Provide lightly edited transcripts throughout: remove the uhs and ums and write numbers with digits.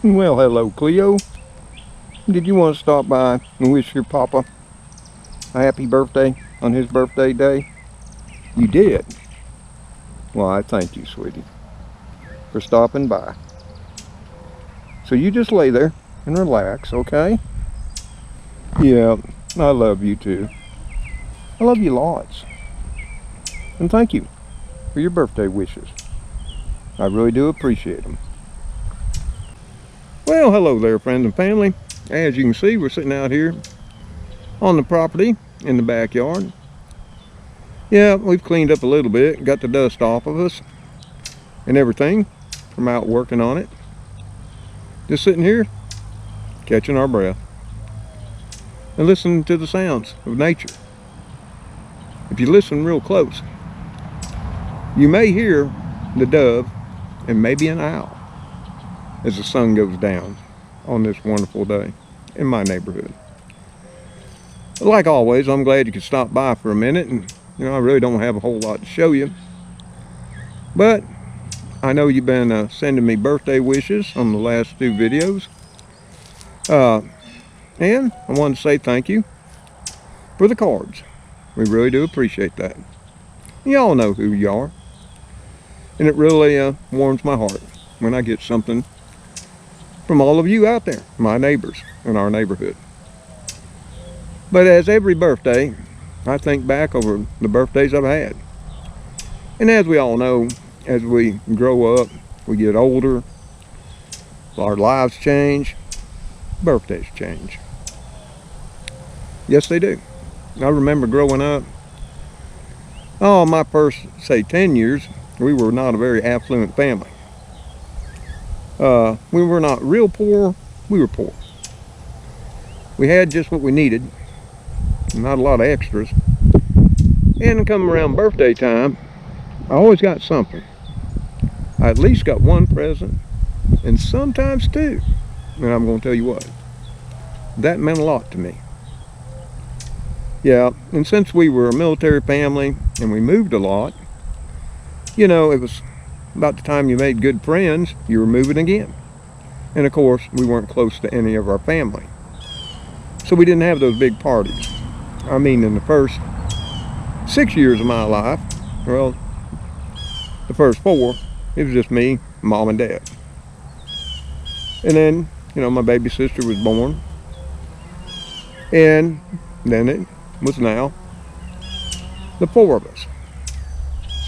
Well, hello, Cleo. Did you want to stop by and wish your papa a happy birthday on his birthday day? You did? Well, I thank you, sweetie, for stopping by. So you just lay there and relax, okay? Yeah, I love you too. I love you lots. And thank you for your birthday wishes. I really do appreciate them. Well, hello there, friends and family. As you can see, we're sitting out here on the property in the backyard. Yeah, we've cleaned up a little bit, got the dust off of us and everything from out working on it. Just sitting here, catching our breath and listening to the sounds of nature. If you listen real close, you may hear the dove and maybe an owl as the sun goes down on this wonderful day in my neighborhood. Like always, I'm glad you could stop by for a minute, and I really don't have a whole lot to show you, but I know you've been sending me birthday wishes on the last two videos, and I wanted to say thank you for the cards. We really do appreciate that. Y'all know who you are, and it really warms my heart when I get something from all of you out there, my neighbors in our neighborhood. But as every birthday, I think back over the birthdays I've had. And as we all know, as we grow up, we get older, our lives change, birthdays change. Yes, they do. I remember growing up, my first, say, 10 years, we were not a very affluent family. We were not real poor, we were poor. We had just what we needed, not a lot of extras. And come around birthday time, I always got something. I at least got one present, and sometimes two. And I'm going to tell you what, that meant a lot to me. Yeah, and since we were a military family and we moved a lot, it was about the time you made good friends, you were moving again. And of course, we weren't close to any of our family. So we didn't have those big parties. I mean, in the first 6 years of my life, well, the first 4, it was just me, mom, and dad. And then, my baby sister was born. And then it was now the 4 of us.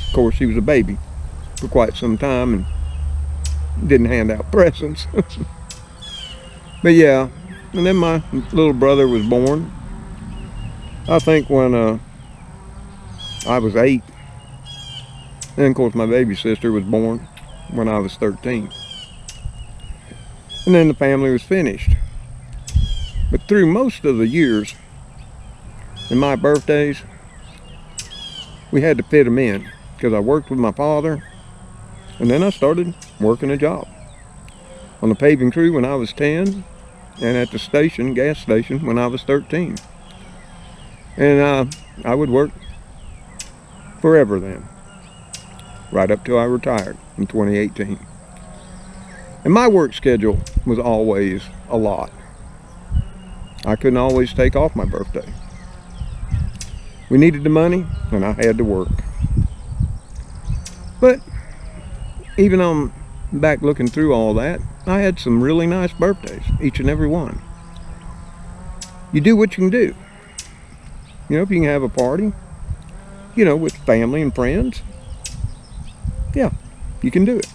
Of course, she was a baby for quite some time and didn't hand out presents. But yeah, and then my little brother was born, I think when I was 8. And of course my baby sister was born when I was 13. And then the family was finished. But through most of the years, in my birthdays, we had to fit them in because I worked with my father. And then I started working a job on the paving crew when I was 10, and at the gas station, when I was 13. And I would work forever then, right up till I retired in 2018. And my work schedule was always a lot. I couldn't always take off my birthday. We needed the money, and I had to work. But even on back looking through all that, I had some really nice birthdays, each and every one. You do what you can do. If you can have a party, with family and friends, yeah, you can do it.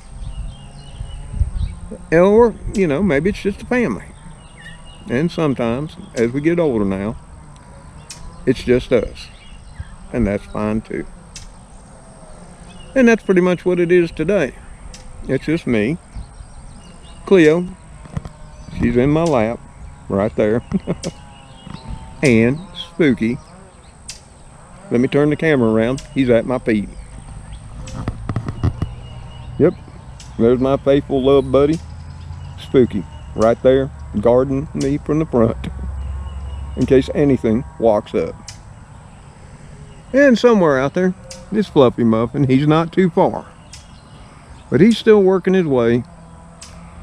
Or, maybe it's just a family. And sometimes, as we get older now, it's just us. And that's fine too. And that's pretty much what it is today. It's just me, Cleo, she's in my lap, right there, and Spooky. Let me turn the camera around, he's at my feet. Yep, there's my faithful love buddy, Spooky, right there, guarding me from the front, in case anything walks up. And somewhere out there is Fluffy Muffin. He's not too far, but he's still working his way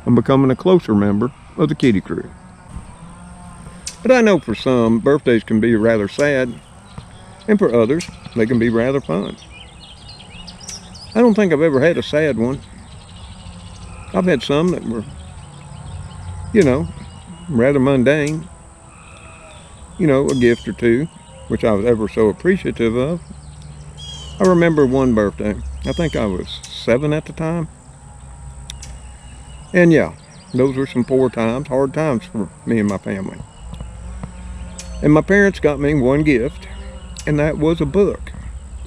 I'm becoming a closer member of the Kitty Crew. But I know for some, birthdays can be rather sad, and for others, they can be rather fun. I don't think I've ever had a sad one. I've had some that were, rather mundane. A gift or two, which I was ever so appreciative of. I remember one birthday. I think I was 7 at the time. And yeah, those were some poor times, hard times for me and my family. And my parents got me one gift, and that was a book.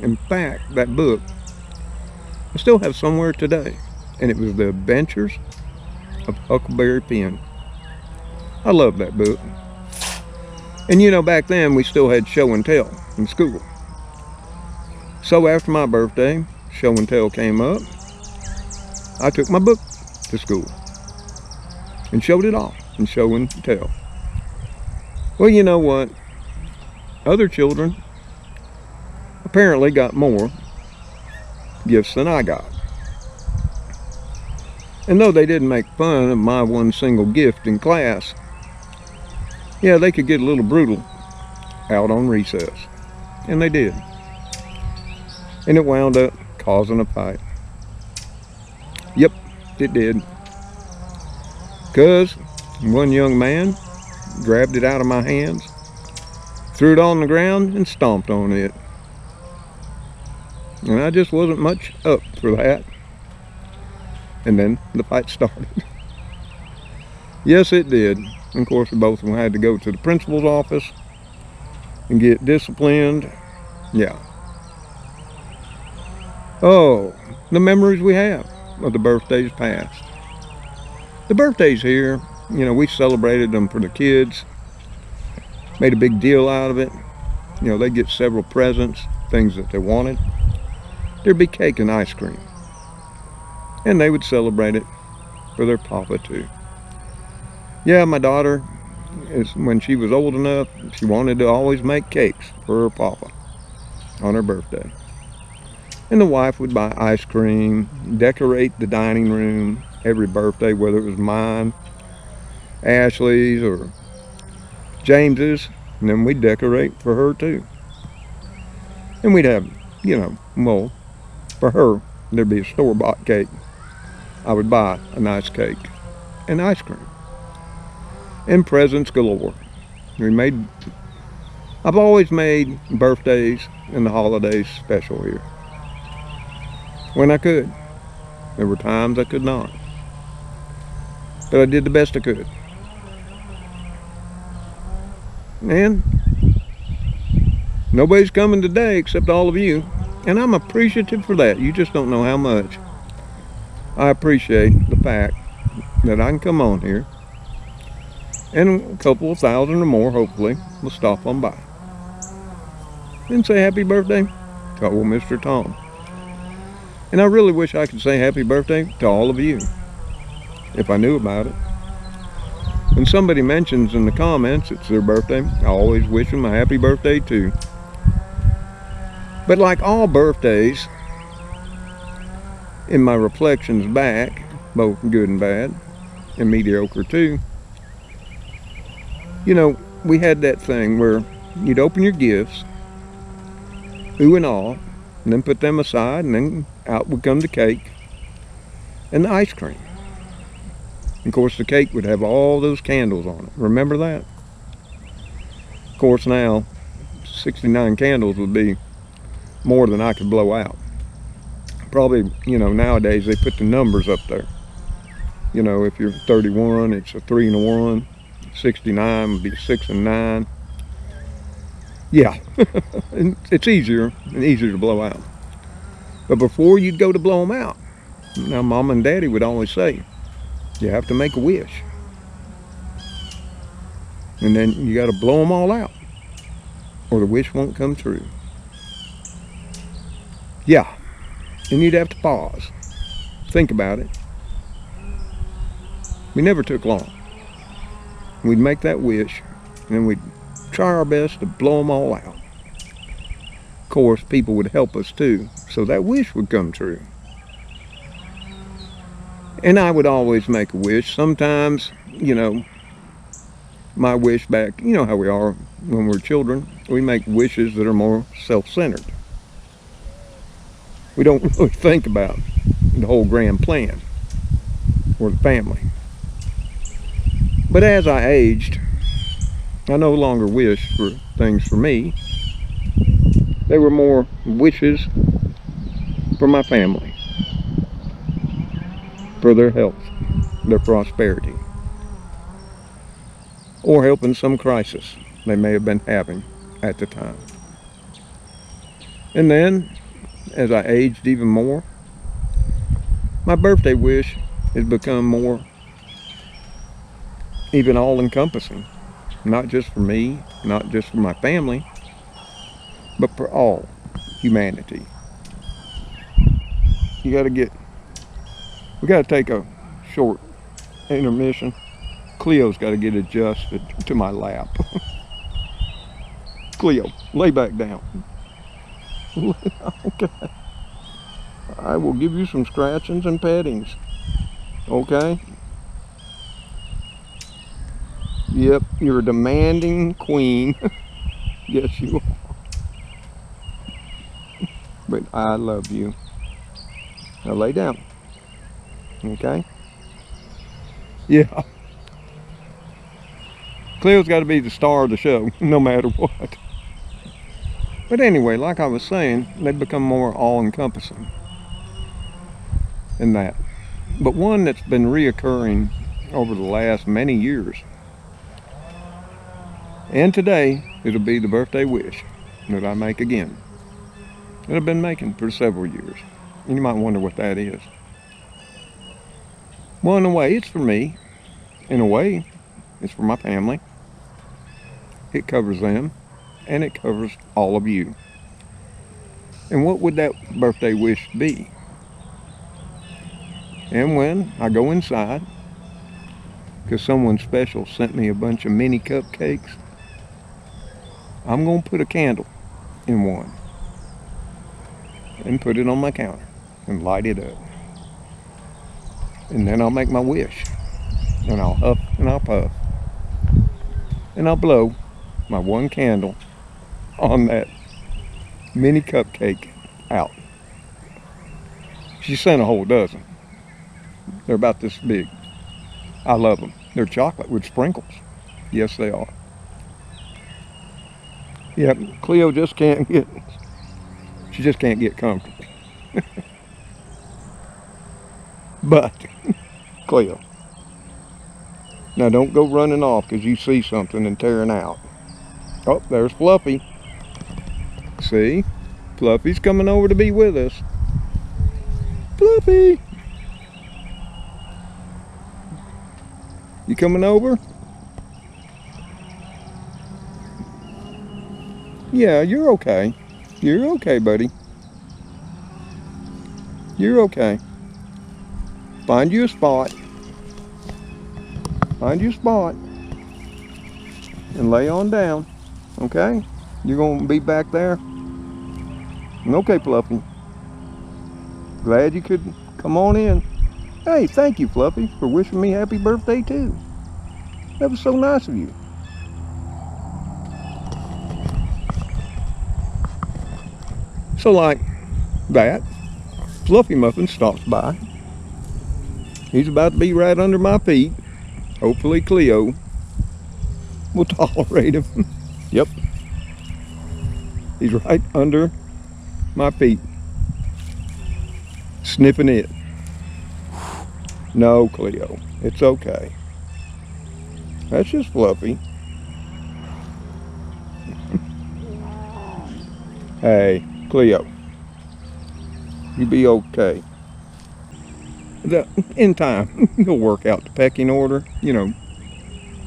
In fact, that book I still have somewhere today, and it was The Adventures of Huckleberry Finn. I love that book. And back then we still had show and tell in school. So after my birthday, show and tell came up. I took my book to school and showed it off in show and tell. Well, you know what? Other children apparently got more gifts than I got. And though they didn't make fun of my one single gift in class, yeah, they could get a little brutal out on recess. And they did. And it wound up causing a fight. Yep, it did. Because one young man grabbed it out of my hands, threw it on the ground, and stomped on it. And I just wasn't much up for that. And then the fight started. Yes, it did. And of course, both of them had to go to the principal's office and get disciplined. Yeah. Oh, the memories we have of the birthdays past. The birthdays here, we celebrated them for the kids. Made a big deal out of it. They get several presents, things that they wanted. There'd be cake and ice cream. And they would celebrate it for their papa too. Yeah, my daughter, when she was old enough, she wanted to always make cakes for her papa on her birthday. And the wife would buy ice cream, decorate the dining room every birthday, whether it was mine, Ashley's, or James's, and then we'd decorate for her too. And we'd have, for her, there'd be a store-bought cake. I would buy a nice cake and ice cream. And presents galore. I've always made birthdays and the holidays special here. When I could. There were times I could not. But I did the best I could. And nobody's coming today except all of you. And I'm appreciative for that. You just don't know how much I appreciate the fact that I can come on here. And a couple of thousand or more, hopefully, will stop on by. And say happy birthday to old Mr. Tom. And I really wish I could say happy birthday to all of you, if I knew about it. When somebody mentions in the comments it's their birthday, I always wish them a happy birthday too. But like all birthdays, in my reflections back, both good and bad, and mediocre too, we had that thing where you'd open your gifts, ooh and all, and then put them aside, and then out would come the cake and the ice cream. Of course, the cake would have all those candles on it. Remember that? Of course, now 69 candles would be more than I could blow out. Probably, nowadays they put the numbers up there. If you're 31, it's a 3 and a 1. 69 would be 6 and 9. Yeah, and it's easier to blow out. But before you'd go to blow them out, now Mom and Daddy would always say, you have to make a wish. And then you got to blow them all out, or the wish won't come true. Yeah, and you'd have to pause, think about it. We never took long. We'd make that wish, and then we'd try our best to blow them all out. Of course, people would help us too, so that wish would come true. And I would always make a wish. Sometimes, you know, my wish back, you know how we are when we're children, we make wishes that are more self-centered. We don't really think about the whole grand plan or the family. But as I aged, I no longer wished for things for me. They were more wishes for my family, for their health, their prosperity, or helping some crisis they may have been having at the time. And then, as I aged even more, my birthday wish has become more even all-encompassing. Not just for me, not just for my family, but for all humanity. We got to take a short intermission. Cleo's got to get adjusted to my lap. Cleo, lay back down. Okay. I will give you some scratchings and pettings. Okay? Yep, you're a demanding queen. Yes, you are. But I love you. Now lay down. Okay? Yeah. Cleo's got to be the star of the show, no matter what. But anyway, like I was saying, they've become more all-encompassing in that. But one that's been reoccurring over the last many years, and today, it'll be the birthday wish that I make again, that I've been making for several years. And you might wonder what that is. Well, in a way, it's for me. In a way, it's for my family. It covers them, and it covers all of you. And what would that birthday wish be? And when I go inside, because someone special sent me a bunch of mini cupcakes, I'm going to put a candle in one and put it on my counter and light it up. And then I'll make my wish. And I'll huff and I'll puff. And I'll blow my one candle on that mini cupcake out. She sent a whole dozen. They're about this big. I love them. They're chocolate with sprinkles. Yes, they are. Yep, Cleo just can't get, she just can't get comfortable. But, Cleo, now don't go running off because you see something and tearing out. Oh, there's Fluffy. See? Fluffy's coming over to be with us. Fluffy! You coming over? Yeah, you're okay. You're okay, buddy. You're okay. Find you a spot. Find you a spot. And lay on down. Okay? You're going to be back there? Okay, Fluffy. Glad you could come on in. Hey, thank you, Fluffy, for wishing me happy birthday, too. That was so nice of you. So like that, Fluffy Muffin stops by. He's about to be right under my feet. Hopefully Cleo will tolerate him. Yep. He's right under my feet. Sniffing it. No, Cleo, it's okay. That's just Fluffy. Hey, Cleo, you be okay. In time, you'll work out the pecking order. You know,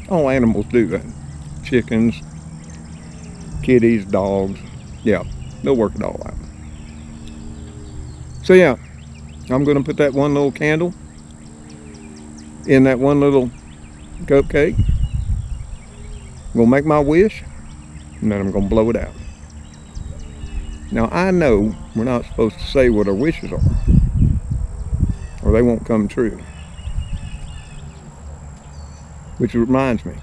all animals do that. Chickens, kitties, dogs. Yeah, they'll work it all out. So yeah, I'm going to put that one little candle in that one little cupcake. I'm going to make my wish, and then I'm going to blow it out. Now I know we're not supposed to say what our wishes are, or they won't come true. Which reminds me,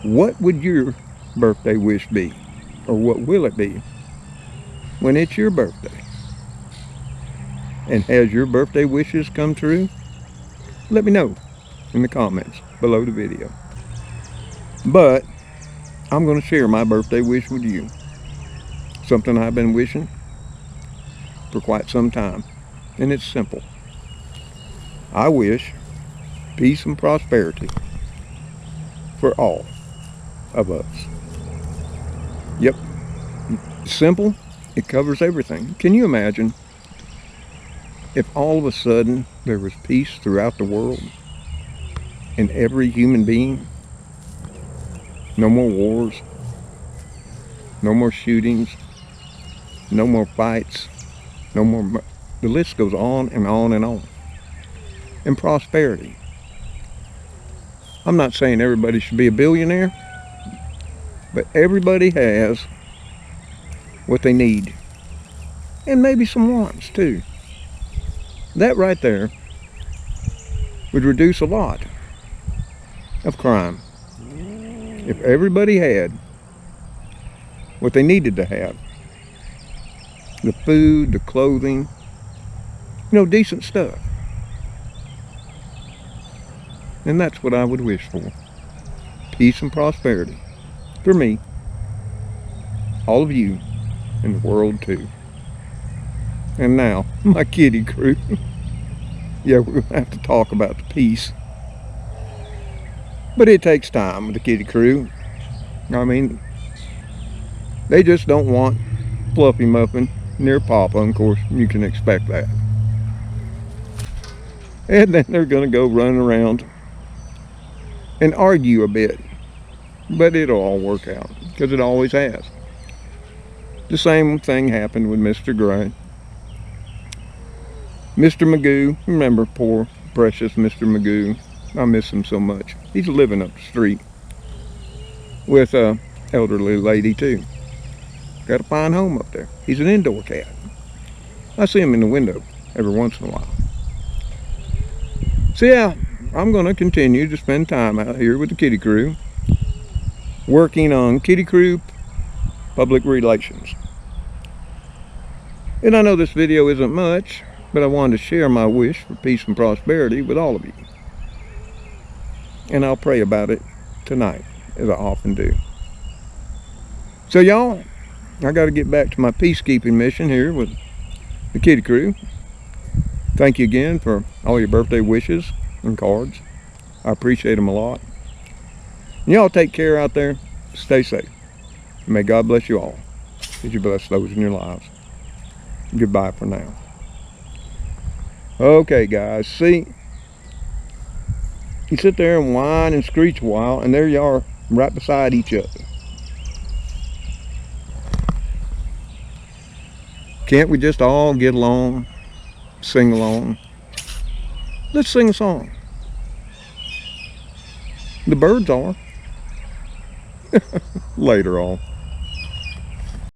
what would your birthday wish be? Or what will it be when it's your birthday? And has your birthday wishes come true? Let me know in the comments below the video. But I'm going to share my birthday wish with you. Something I've been wishing for quite some time. And it's simple. I wish peace and prosperity for all of us. Yep. Simple. It covers everything. Can you imagine if all of a sudden there was peace throughout the world in every human being? No more wars, no more shootings, no more fights, no more, the list goes on and on and on. And prosperity. I'm not saying everybody should be a billionaire, but everybody has what they need. And maybe some wants too. That right there would reduce a lot of crime. If everybody had what they needed to have, the food, the clothing, decent stuff. And that's what I would wish for. Peace and prosperity. For me, all of you, and the world too. And now, my kitty crew. Yeah, we're going to have to talk about the peace. But it takes time with the kitty crew. I mean, they just don't want Fluffy Muffin near Papa. Of course, you can expect that. And then they're going to go run around and argue a bit. But it'll all work out, because it always has. The same thing happened with Mr. Gray. Mr. Magoo, remember poor, precious Mr. Magoo. I miss him so much. He's living up the street with a elderly lady too. Got a fine home up there. He's an indoor cat. I see him in the window every once in a while. So yeah, I'm going to continue to spend time out here with the kitty crew, working on kitty crew public relations. And I know this video isn't much, but I wanted to share my wish for peace and prosperity with all of you. And I'll pray about it tonight, as I often do. So y'all, I got to get back to my peacekeeping mission here with the kitty crew. Thank you again for all your birthday wishes and cards. I appreciate them a lot. Y'all take care out there. Stay safe. And may God bless you all as you bless those in your lives. Goodbye for now. Okay, guys, see, you sit there and whine and screech a while, and there you are right beside each other. Can't we just all get along, sing along? Let's sing a song. The birds are. Later on.